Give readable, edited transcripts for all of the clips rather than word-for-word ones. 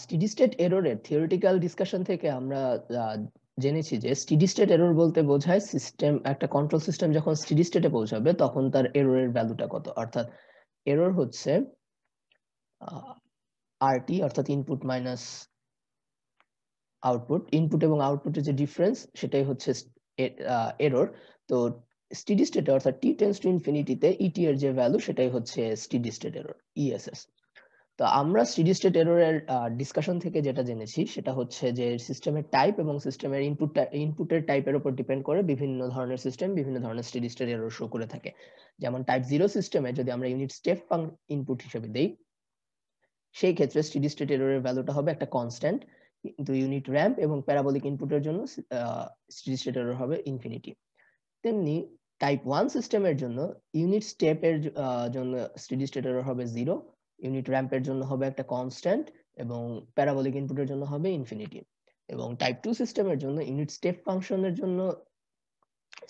Steady state এররের theoretical discussion থেকে আমরা জেনেছি যে স্টেডি স্টেট এরর বলতে বোঝায় সিস্টেম, একটা কন্ট্রোল সিস্টেম যখন স্টেডি স্টেটে পৌঁছাবে তখন তার এররের ভ্যালুটা কত। অর্থাৎ এরর হচ্ছে আরটি, অর্থাৎ ইনপুট মাইনাস আউটপুট। ইনপুট এবং আউটপুটের যে ডিফারেন্স সেটাই হচ্ছে এরর। তো স্টেডি স্টেটে অর্থাৎ টি টেন্ডস টু ইনফিনিটিতে ইটি এর যে ভ্যালু সেটাই হচ্ছে স্টেডি স্টেট এরর, ইএসএস। তো আমরা স্টেডি স্টেট এররের ডিসকাশন থেকে যেটা জেনেছি সেটা হচ্ছে যে সিস্টেমের টাইপ এবং সিস্টেমের ইনপুটের টাইপের উপর ডিপেন্ড করে বিভিন্ন ধরনের সিস্টেম বিভিন্ন ধরনের স্টেডি স্টেট এরর শো করে থাকে। যেমন টাইপ 0 সিস্টেমে যদি আমরা ইউনিট স্টেপ ইনপুট হিসেবে দেই, সেই ক্ষেত্রে স্টেডি স্টেট এররের ভ্যালুটা হবে একটা কনস্ট্যান্ট, কিন্তু ইউনিট র‍্যাম্প এবং প্যারাবোলিক ইনপুটের জন্য স্টেডি স্টেট এরর হবে ইনফিনিটি। তেমনি টাইপ 1 সিস্টেমের জন্য ইউনিট স্টেপের জন্য স্টেডি স্টেট এরর হবে 0, ইউনিট র‍্যাম্পের জন্য হবে একটা কনস্ট্যান্ট এবং প্যারাবোলিক ইনপুটের জন্য হবে ইনফিনিটি। এবং টাইপ 2 সিস্টেমের জন্য ইউনিট স্টেপ ফাংশনের জন্য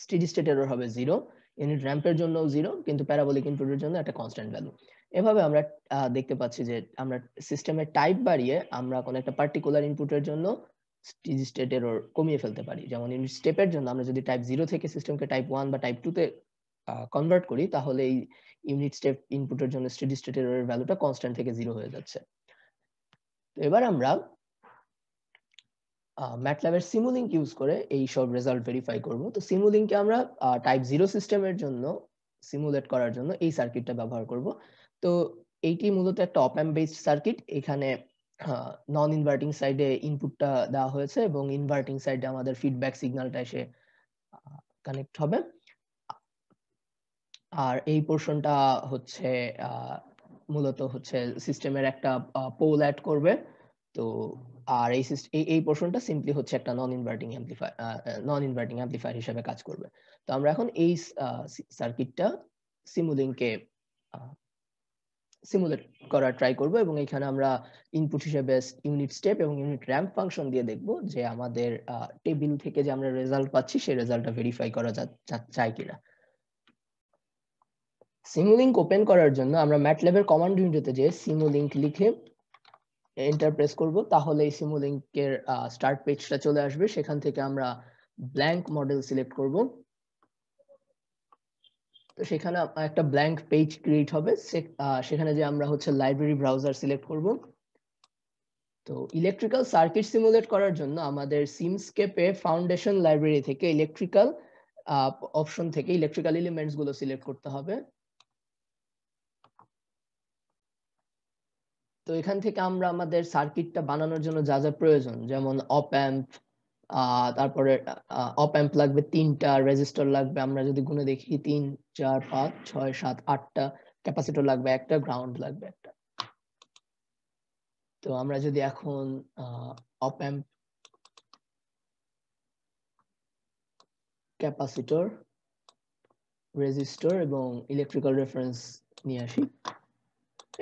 স্টেডি স্টেট এরর হবে 0, ইউনিট র‍্যাম্পের জন্য 0, কিন্তু প্যারাবোলিক ইনপুটের জন্য একটা কনস্ট্যান্ট ভ্যালু। এভাবে আমরা দেখতে পাচ্ছি যে আমরা সিস্টেমের টাইপ বাড়িয়ে আমরা কোন একটা পার্টিকুলার ইনপুটের জন্য স্টেডি স্টেট এরর কমিয়ে ফেলতে পারি। যেমন ইউনিট স্টেপের জন্য আমরা যদি টাইপ 0 থেকে সিস্টেমকে টাইপ 1 বা টাইপ 2 তে কনভার্ট করি, তাহলে এই ইউনিট স্টেপ ইনপুটের জন্য স্টেডি স্টেট এররের ভ্যালুটা কনস্ট্যান্ট থেকে 0 হয়ে যাচ্ছে। তো এবার আমরা ম্যাটল্যাবের সিমুলিংক ইউজ করে এই সব রেজাল্ট ভেরিফাই করব। তো সিমুলিংকে আমরা টাইপ 0 সিস্টেমের জন্য সিমুলেট করার জন্য এই সার্কিটটা ব্যবহার করব। তো এইটি মূলত একটা অপ অ্যাম্প বেসড সার্কিট। এখানে নন ইনভার্টিং সাইডে ইনপুটটা দেওয়া হয়েছে এবং ইনভার্টিং সাইডে আমাদের ফিডব্যাক সিগন্যালটা এসে কানেক্ট হবে। আর এই পোরশনটা হচ্ছে মূলত হচ্ছে সিস্টেমের একটা পোল অ্যাড করবে। তো আর এই পোরশনটা সিম্পলি হচ্ছে একটা নন ইনভার্টিং অ্যামপ্লিফায়ার হিসেবে কাজ করবে। তো আমরা এখন এই সার্কিটটা সিমুলিংকে সিমুলেট করার ট্রাই করব এবং এখানে আমরা ইনপুট হিসেবে ইউনিট স্টেপ এবং ইউনিট র‍্যাম্প ফাংশন দিয়ে দেখব যে আমাদের টেবিল থেকে যে আমরা রেজাল্ট পাচ্ছি সেই রেজাল্টটা ভেরিফাই করা যায় কিনা। সিমুলিংক ওপেন করার জন্য আমরা ম্যাটল্যাবের কমান্ড উইন্ডোতে যে সিমুলিংক লিখে এন্টার প্রেস করব, তাহলে এই সিমুলিংকের স্টার্ট পেজটা চলে আসবে। সেখান থেকে আমরা ব্ল্যাঙ্ক মডেল সিলেক্ট করব। তো সেখানে একটা ব্ল্যাঙ্ক পেজ ক্রিয়েট হবে। সেখানে যে আমরা হচ্ছে লাইব্রেরি ব্রাউজার সিলেক্ট করব। তো ইলেকট্রিক্যাল সার্কিট সিমুলেট করার জন্য আমাদের সিমস্কেপে ফাউন্ডেশন লাইব্রেরি থেকে ইলেকট্রিক্যাল অপশন থেকে ইলেকট্রিক্যাল এলিমেন্টস গুলো সিলেক্ট করতে হবে। তো এখান থেকে আমরা আমাদের সার্কিটটা বানানোর জন্য যা যা প্রয়োজন, যেমন অপ অ্যাম্প, তারপরে অপ অ্যাম্প লাগবে 3টা, রেজিস্টর লাগবে আমরা যদি গুণে দেখি 3 4 5 6 7 8টা, ক্যাপাসিটর লাগবে একটা, গ্রাউন্ড লাগবে একটা। তো আমরা যদি এখন অপ অ্যাম্প, ক্যাপাসিটর, রেজিস্টর এবং ইলেকট্রিক্যাল রেফারেন্স নিয়ে আসি,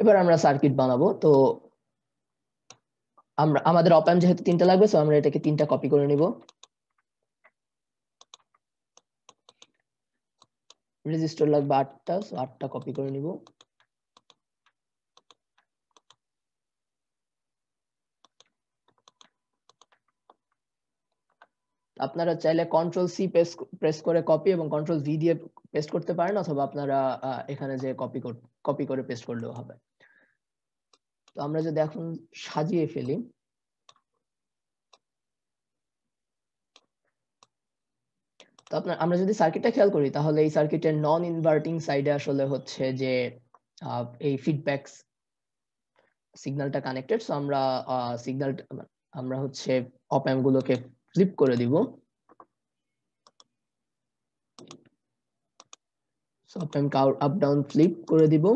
এবার আমরা সার্কিট বানাবো। তো আমাদের অপ অ্যাম্প যেহেতু 3টা লাগবে, সো আমরা এটাকে 3টা কপি করে নিব। রেজিস্টর লাগবে 8টা, সো 8টা কপি করে নিব। আপনারা চাইলে কন্ট্রোল সি প্রেস করে কপি এবং কন্ট্রোল ভি দিয়ে পেস্ট করতে পারেন, অথবা আপনারা এখানে যে কপি করে পেস্ট করলেও হবে। তো আমরা যদি এখন সাজিয়ে ফেলি, তো আমরা যদি সার্কিটটা খেয়াল করি, তাহলে এই সার্কিটের নন ইনভার্টিং সাইডে আসলে হচ্ছে যে এই ফিডব্যাক সিগন্যালটা কানেক্টেড। সো আমরা সিগন্যালটা আমরা হচ্ছে অপ অ্যাম্প গুলোকে ফ্লিপ করে দিব। সো অপ অ্যাম্প আপ ডাউন ফ্লিপ করে দিব।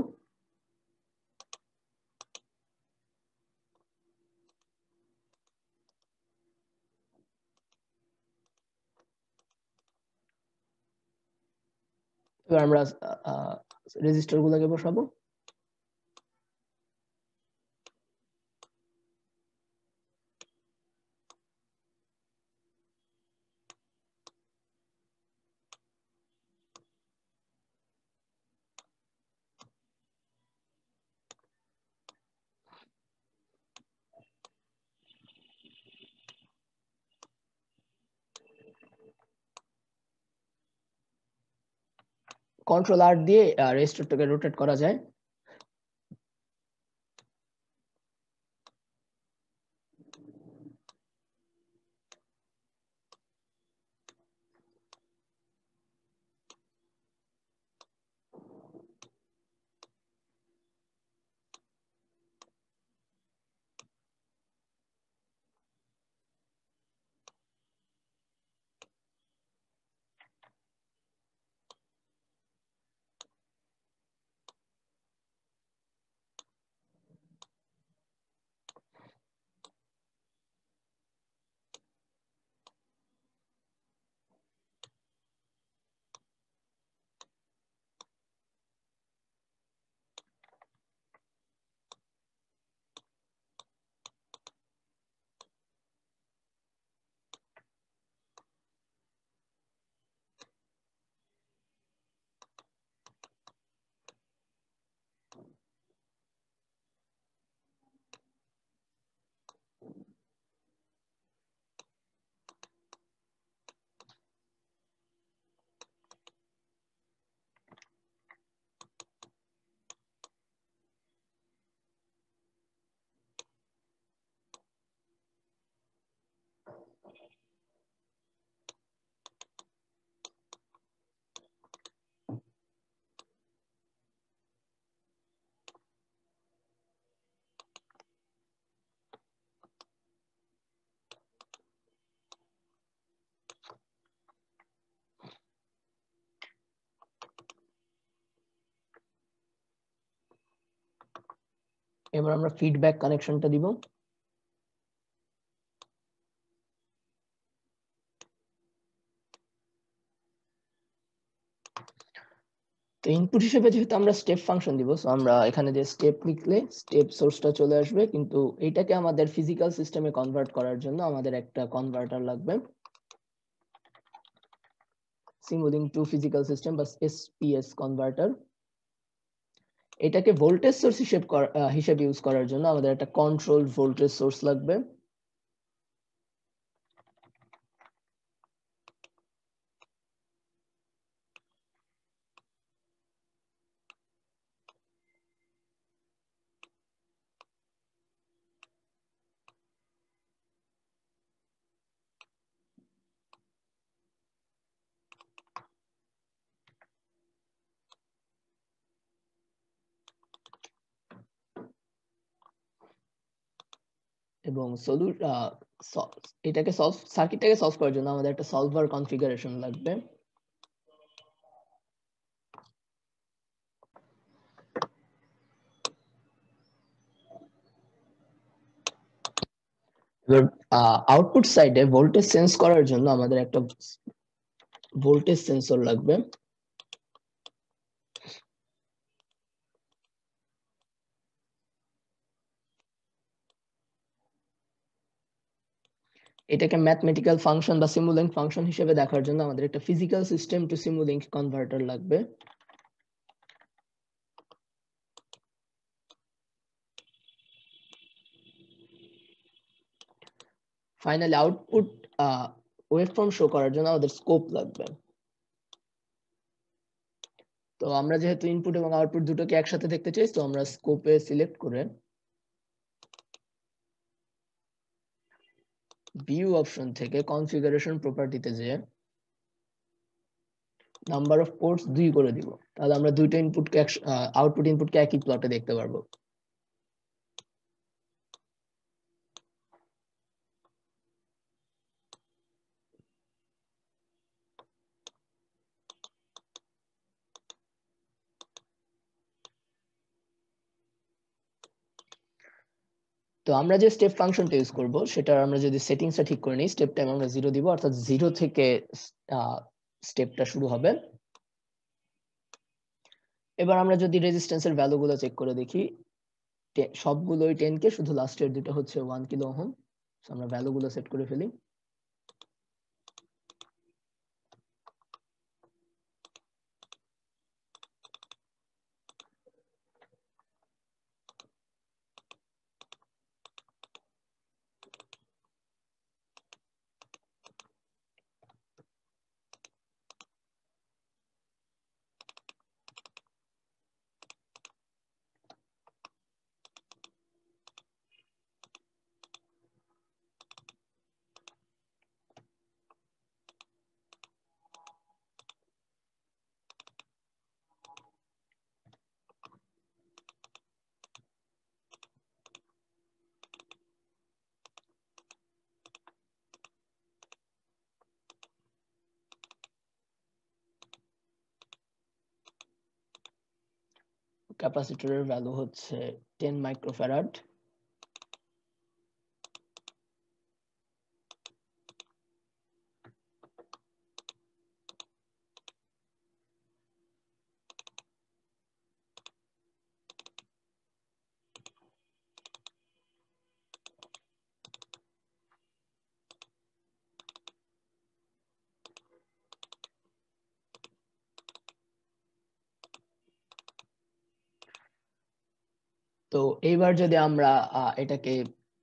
এবার আমরা রেজিস্টার গুলোকে বসাবো। কন্ট্রোল আর দিয়ে রেজিস্টারটাকে রোটেট করা যায়। এবার আমরা ফিডব্যাক কানেকশনটা দিব। তো ইনপুট হিসেবে যেহেতু আমরা স্টেপ ফাংশন দিব, সো আমরা এখানে যে স্টেপ লিখলে স্টেপ সোর্সটা চলে আসবে, কিন্তু এটাকে আমাদের ফিজিক্যাল সিস্টেমে কনভার্ট করার জন্য আমাদের একটা কনভার্টার লাগবে, সিমুলিং টু ফিজিক্যাল সিস্টেম বা এসপিএস কনভার্টার। এটাকে ভোল্টেজ সোর্স হিসেবে ইউজ করার জন্য আমাদের একটা কন্ট্রোল ভোল্টেজ সোর্স লাগবে। এবং এটাকে সার্কিটটাকে সলভ করার জন্য আমাদের একটা সলভার কনফিগারেশন লাগবে। এবার আউটপুট সাইডে ভোল্টেজ সেন্স করার জন্য আমাদের একটা ভোল্টেজ সেন্সর লাগবে। এটাকে ম্যাথমেটিক্যাল ফাংশন বা সিমুলিংক ফাংশন হিসেবে দেখার জন্য আমাদের একটা ফিজিক্যাল সিস্টেম টু সিমুলিংক কনভার্টার লাগবে। ফাইনালি আউটপুট ওয়েভফর্ম শো করার জন্য আমাদের স্কোপ লাগবে। তো আমরা যেহেতু ইনপুট এবং আউটপুট দুটোকে একসাথে দেখতে চাই, তো আমরা স্কোপে সিলেক্ট করে ভিউ অপশন থেকে কনফিগারেশন প্রপার্টিতে যেয়ে নাম্বার অফ পোর্টস 2 করে দিব। তাহলে আমরা দুইটা ইনপুটকে আউটপুট ইনপুটকে একই প্লটে দেখতে পারবো। তো আমরা যে স্টেপ ফাংশনটা ইউজ করব, সেটা আমরা যদি সেটিংসটা ঠিক করে নিই, স্টেপ টাইম আমরা 0 দিব, অর্থাৎ 0 থেকে স্টেপটা শুরু হবে। এবার আমরা যদি রেজিস্ট্যান্সের ভ্যালুগুলো চেক করে দেখি, সবগুলোই 10 কে, শুধু লাস্টের দুটো হচ্ছে 1 কিলো ওহম। আমরা ভ্যালুগুলো সেট করে ফেলি। ক্যাপাসিটরের ভ্যালু হচ্ছে 10 মাইক্রোফ্যারাড। তো এইবার যদি আমরা এটাকে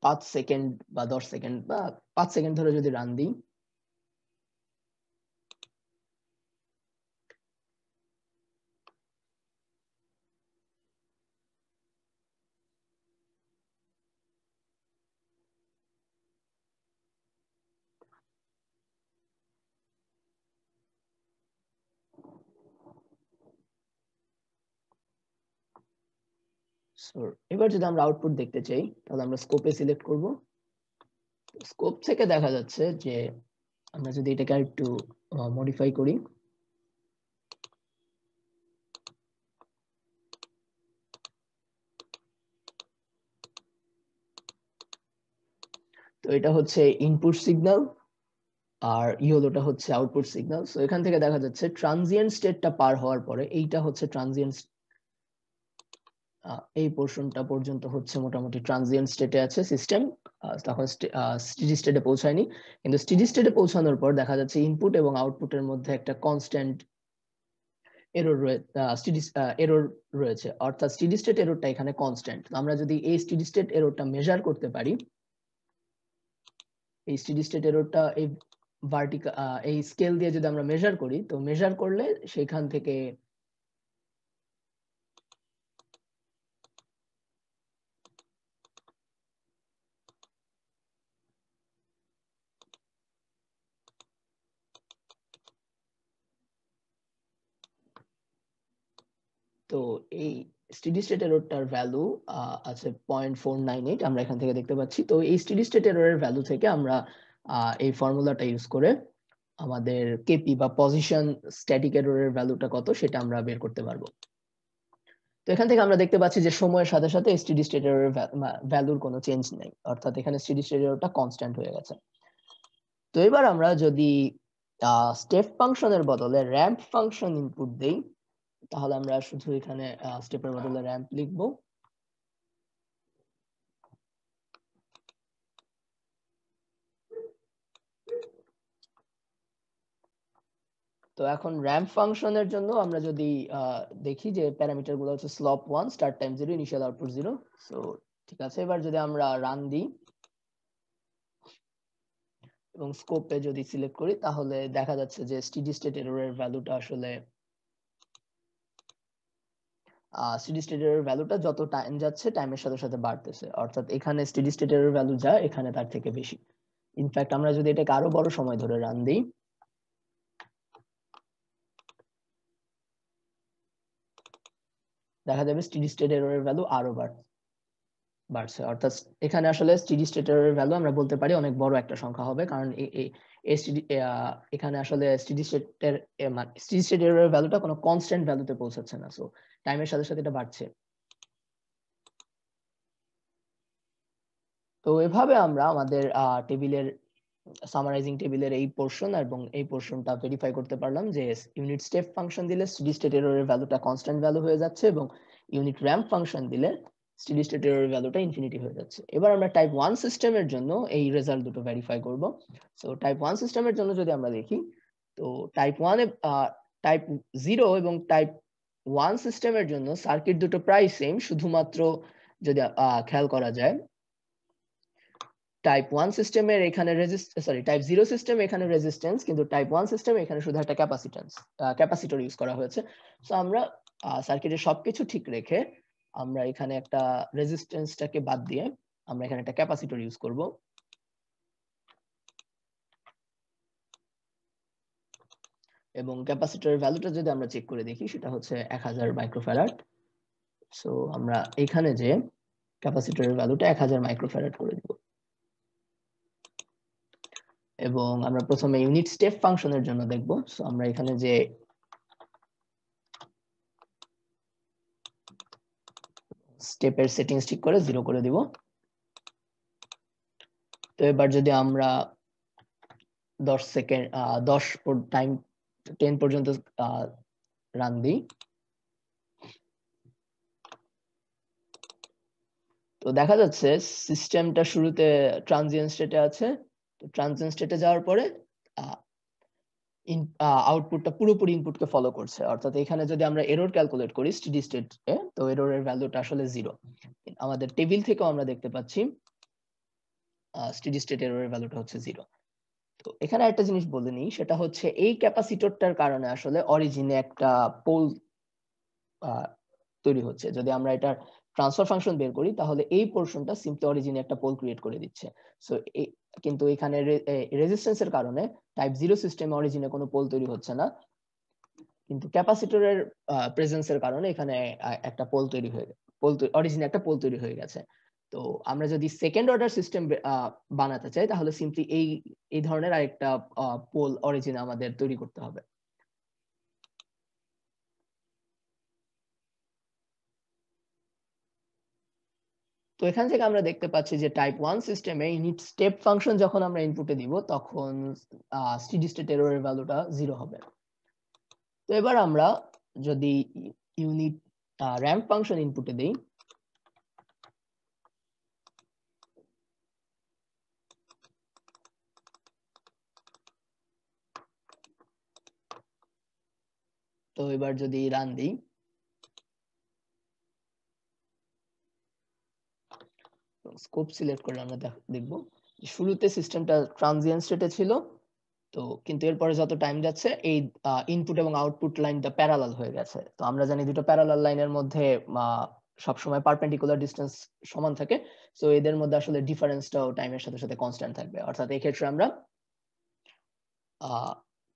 5 সেকেন্ড বা 10 সেকেন্ড বা 5 সেকেন্ড ধরে যদি রান দিই, এবার যদি আমরা আউটপুট দেখতে চাই তাহলে আমরা স্কোপে সিলেক্ট করব। স্কোপ থেকে দেখা যাচ্ছে যে আমরা যদি এটাকে একটু মডিফাই করি, তো এটা হচ্ছে ইনপুট সিগন্যাল আর ইয়েলোটা হচ্ছে আউটপুট সিগন্যাল। সো এখান থেকে দেখা যাচ্ছে ট্রানজিয়েন্ট স্টেটটা পার হওয়ার পরে এইটা হচ্ছে ট্রানজিয়েন্ট, এই পোর্শনটা পর্যন্ত হচ্ছে মোটামুটি ট্রানজিয়েন্ট স্টেটে আছে সিস্টেম, তখন স্টেডি স্টেটে পৌঁছায়নি। কিন্তু স্টেডি স্টেটে পৌঁছানোর পর দেখা যাচ্ছে ইনপুট এবং আউটপুটের মধ্যে একটা কনস্ট্যান্ট এরর রয়েছে, অর্থাৎ স্টেডি স্টেট এররটা এখানে কনস্ট্যান্ট। আমরা যদি এই স্টেডি স্টেট এররটা মেজার করতে পারি, এই স্টেডি স্টেট এররটা এই ভার্টিক্যাল এই স্কেল দিয়ে যদি আমরা মেজার করি, তো মেজার করলে সেখান থেকে তো এই স্টেডি স্টেট এররটার ভ্যালু আছে 0.498, আমরা এখান থেকে দেখতে পাচ্ছি। তো এই স্টেডি স্টেট এররের ভ্যালু থেকে আমরা এই ফর্মুলাটা ইউজ করে আমাদের কেপি বা পজিশন স্ট্যাটিক এররের ভ্যালুটা কত সেটা আমরা বের করতে পারবো। তো এখান থেকে আমরা দেখতে পাচ্ছি যে সময়ের সাথে সাথে স্টেডি স্টেট এররের ভ্যালুর কোনো চেঞ্জ নেই, অর্থাৎ এখানে স্টেডি স্টেট এররটা কনস্ট্যান্ট হয়ে গেছে। তো এবার আমরা যদি স্টেপ ফাংশনের বদলে র‍্যাম্প ফাংশন ইনপুট দেই, তাহলে আমরা শুধু এখানে স্টেপের বদলে র‍্যাম্প লিখব। তো এখন র‍্যাম্প ফাংশনের জন্য আমরা যদি দেখি যে প্যারামিটার গুলো হচ্ছে slope 1, start time 0, initial output 0। So ঠিক আছে, এবার যদি আমরা রান দিই এবং স্কোপে যদি সিলেক্ট করি, তাহলে দেখা যাচ্ছে যে স্টেডি স্টেট এররের ভ্যালুটা আসলে স্টেডি স্টেট এরর ভ্যালুটা যত টাইম যাচ্ছে টাইমের সাথে সাথে বাড়তেছে, অর্থাৎ এখানে স্টেডি স্টেট এরর ভ্যালু যা এখানে তার থেকে বেশি। ইনফ্যাক্ট আমরা যদি এটাকে আরো বড় সময় ধরে রান দিই, দেখা যাবে স্টেডি স্টেট এররের ভ্যালু আরো বাড়ছে, অর্থাৎ এখানে আসলে স্টেডি স্টেট এররের ভ্যালু আমরা বলতে পারি অনেক বড় একটা সংখ্যা হবে, কারণ এখানে আসলে স্টেডি স্টেট এররের ভ্যালুটা কোনো কনস্ট্যান্ট ভ্যালুতে পৌঁছাচ্ছে না, সো টাইমের সাথে সাথে এটা বাড়ছে। তো এভাবে আমরা আমাদের টেবিলের সামারাইজিং টেবিলের এই পোরশন এবং এই পোরশনটা ভেরিফাই করতে পারলাম যে ইউনিট স্টেপ ফাংশন দিলে স্টেডি স্টেট এররের ভ্যালুটা কনস্ট্যান্ট ভ্যালু হয়ে যাচ্ছে এবং ইউনিট র‍্যাম্প ফাংশন দিলে স্টেডি স্টেট এররের ভ্যালুটা ইনফিনিটি হয়ে যাচ্ছে। এবার আমরা টাইপ 1 সিস্টেমের জন্য এই রেজাল্ট দুটো ভেরিফাই করব। সো টাইপ 1 সিস্টেমের জন্য যদি আমরা দেখি, তো টাইপ 1 এ টাইপ 0 এবং টাইপ 1 সিস্টেমের জন্য সার্কিট দুটো প্রায় সেম, শুধুমাত্র যদি খেয়াল করা যায় টাইপ 1 সিস্টেমের এখানে টাইপ 0 সিস্টেম এখানে রেজিস্ট্যান্স, কিন্তু টাইপ 1 সিস্টেমে এখানে শুধু একটা ক্যাপাসিটর ইউজ করা হয়েছে। সো আমরা সার্কিটের সবকিছু ঠিক রেখে আমরা এখানে একটা রেজিস্ট্যান্সটাকে বাদ দিয়ে আমরা এখানে একটা ক্যাপাসিটর ইউজ করব। এবং ক্যাপাসিটরের ভ্যালুটা যদি আমরা চেক করে দেখি, সেটা হচ্ছে 1000 মাইক্রোফ্যারাড। সো আমরা এখানে যে ক্যাপাসিটরের ভ্যালুটা 1000 মাইক্রোফ্যারাড করে দেব এবং আমরা প্রথমে ইউনিট স্টেপ ফাংশনের জন্য দেখব। সো আমরা এখানে যে স্টেপের সেটিংস ঠিক করে 0 করে দিব। তো এবার যদি আমরা 10 সেকেন্ড 10 টাইম 10 পর্যন্ত রান দিই, তো দেখা যাচ্ছে সিস্টেমটা শুরুতে ট্রানজিয়েন্ট স্টেটে আছে। তো ট্রানজিয়েন্ট স্টেটে যাওয়ার পরে আউটপুটটা পুরোপুরি ইনপুটকে ফলো করছে। অর্থাৎ এখানে যদি আমরা এরর ক্যালকুলেট করি স্টেডি স্টেটে, তো এররের ভ্যালুটা আসলে 0। আমাদের টেবিল থেকেও আমরা দেখতে পাচ্ছি স্টেডি স্টেট এররের ভ্যালুটা হচ্ছে 0। তো এখানে একটা জিনিস বলে নিই, সেটা হচ্ছে এই ক্যাপাসিটরটার কারণে আসলে অরিজিনে একটা পোল তৈরি হচ্ছে। যদি আমরা এটার ট্রান্সফার ফাংশন বের করি তাহলে এই পোরশনটা সিম্পলি অরিজিনে একটা পোল ক্রিয়েট করে দিচ্ছে। সো কিন্তু এখানে রেজিস্ট্যান্সের কারণে টাইপ 0 সিস্টেমে অরিজিনে কোনো পোল তৈরি হচ্ছে না, কিন্তু ক্যাপাসিটরের প্রেজেন্সের কারণে এখানে একটা পোল তৈরি হয়ে অরিজিনে একটা পোল তৈরি হয়ে গেছে। তো আমরা যদি সেকেন্ড অর্ডার সিস্টেম বানাতে চাই তাহলে সিম্পলি এই ধরনের আরেকটা পোল অরিজিনে আমাদের তৈরি করতে হবে। তো এখান থেকে আমরা দেখতে পাচ্ছি যে টাইপ 1 সিস্টেমে ইউনিট স্টেপ ফাংশন যখন আমরা ইনপুটে দিব তখন স্টেডি স্টেট এররের ভ্যালুটা 0 হবে। তো এবার আমরা যদি ইউনিট র‍্যাম্প ফাংশন ইনপুটে দেই, তো এবার যদি রান দিই, স্কোপ সিলেক্ট করলে আমরা দেখব শুরুতে সিস্টেমটা ট্রানজিয়েন্ট স্টেটে ছিল, তো কিন্তু এরপরে যত টাইম যাচ্ছে এই ইনপুট এবং আউটপুট লাইনটা প্যারালাল হয়ে গেছে। তো আমরা জানি দুটো প্যারালাল লাইনের মধ্যে সবসময় পারপেন্ডিকুলার ডিসটেন্স সমান থাকে, সো এদের মধ্যে আসলে ডিফারেন্সটাও টাইমের সাথে সাথে কনস্ট্যান্ট থাকবে। অর্থাৎ এই ক্ষেত্রে আমরা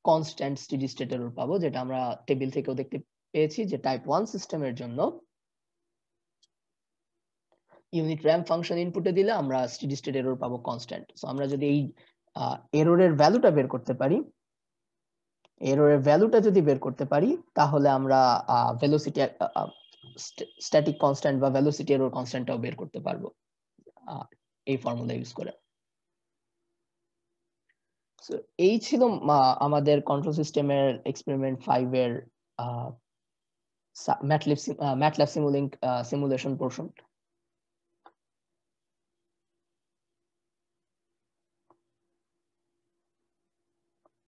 কনস্ট্যান্ট স্টেডি স্টেট এরর পাবো, যেটা আমরা টেবিল থেকেও দেখতে পেয়েছি যে টাইপ 1 সিস্টেমের জন্য ইউনিট র‍্যাম্প ফাংশন ইনপুটে দিলে আমরা স্টেডি স্টেট এরর পাবো কনস্ট্যান্ট। সো আমরা যদি এই এররের ভ্যালুটা বের করতে পারি, এররের ভ্যালুটা যদি বের করতে পারি তাহলে আমরা ভেলোসিটি স্ট্যাটিক কনস্ট্যান্ট বা ভেলোসিটি এরর কনস্ট্যান্টটাও বের করতে পারবো এই ফর্মুলা ইউজ করে। সো এই ছিল আমাদের কন্ট্রোল সিস্টেমের এক্সপেরিমেন্ট 5 এর ম্যাটল্যাব সিমুলেশন পোরশন।